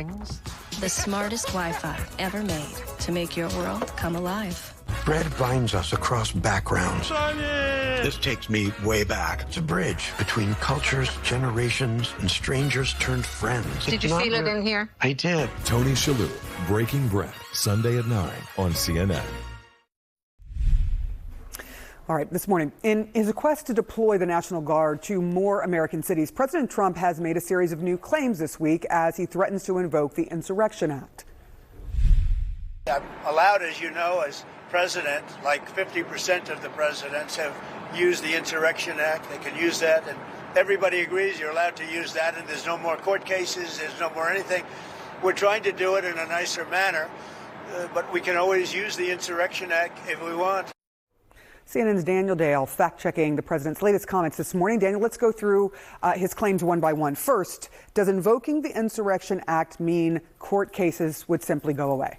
brings? The smartest Wi-Fi ever made to make your world come alive. Bread binds us across backgrounds. This takes me way back. It's a bridge between cultures, generations, and strangers turned friends. Did you feel it in here? I did. Tony Shalhoub, Breaking Bread, Sunday at 9 on CNN. All right, this morning, in his quest to deploy the National Guard to more American cities, President Trump has made a series of new claims this week as he threatens to invoke the Insurrection Act. I'm allowed, as you know, as president, like 50% of the presidents have used the Insurrection Act. They can use that, and everybody agrees you're allowed to use that, and there's no more court cases, there's no more anything. We're trying to do it in a nicer manner, but we can always use the Insurrection Act if we want. CNN's Daniel Dale fact-checking the president's latest comments this morning. Daniel, let's go through his claims one by one. First, does invoking the Insurrection Act mean court cases would simply go away?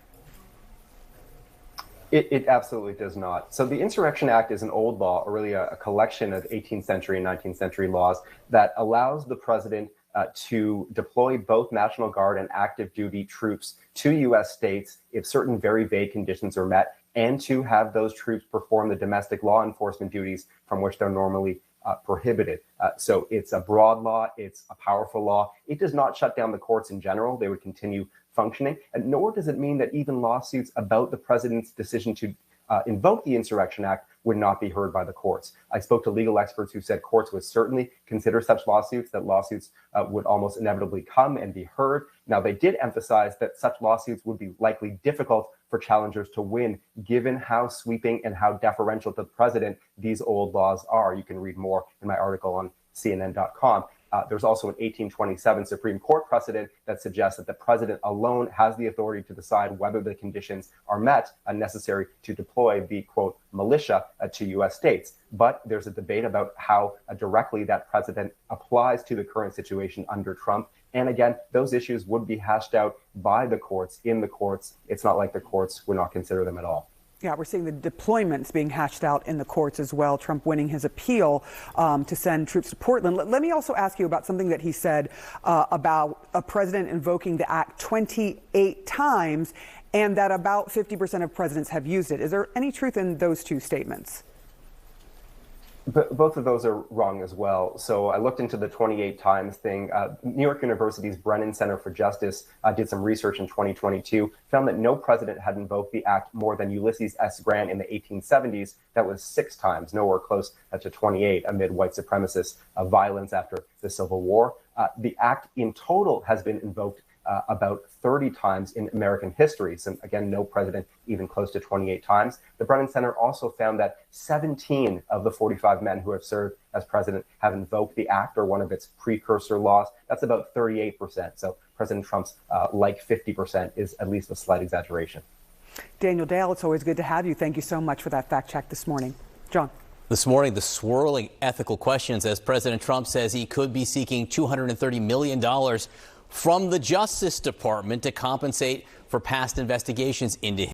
It absolutely does not. So the Insurrection Act is an old law, or really a collection of 18th century and 19th century laws that allows the president to deploy both National Guard and active duty troops to U.S. states if certain very vague conditions are met, and to have those troops perform the domestic law enforcement duties from which they're normally prohibited. So it's a broad law. It's a powerful law. It does not shut down the courts in general. They would continue functioning, and nor does it mean that even lawsuits about the president's decision to invoke the Insurrection Act would not be heard by the courts. I spoke to legal experts who said courts would certainly consider such lawsuits, that lawsuits would almost inevitably come and be heard. Now, they did emphasize that such lawsuits would be likely difficult for challengers to win, given how sweeping and how deferential to the president these old laws are. You can read more in my article on CNN.com. There's also an 1827 Supreme Court precedent that suggests that the president alone has the authority to decide whether the conditions are met necessary to deploy the, quote, militia to U.S. states. But there's a debate about how directly that precedent applies to the current situation under Trump. And again, those issues would be hashed out by the courts, in the courts. It's not like the courts would not consider them at all. Yeah, we're seeing the deployments being hashed out in the courts as well. Trump winning his appeal to send troops to Portland. Let me also ask you about something that he said about a president invoking the act 28 times and that about 50% of presidents have used it. Is there any truth in those two statements? But both of those are wrong as well. So I looked into the 28 times thing. New York University's Brennan Center for Justice did some research in 2022, found that no president had invoked the act more than Ulysses S. Grant in the 1870s. That was 6 times, nowhere close to 28 amid white supremacist violence after the Civil War. The act in total has been invoked about 30 times in American history. So again, no president even close to 28 times. The Brennan Center also found that 17 of the 45 men who have served as president have invoked the act or one of its precursor laws. That's about 38%. So President Trump's like 50% is at least a slight exaggeration. Daniel Dale, it's always good to have you. Thank you so much for that fact check this morning. John. This morning, the swirling ethical questions as President Trump says he could be seeking $230 million from the Justice Department to compensate for past investigations into him.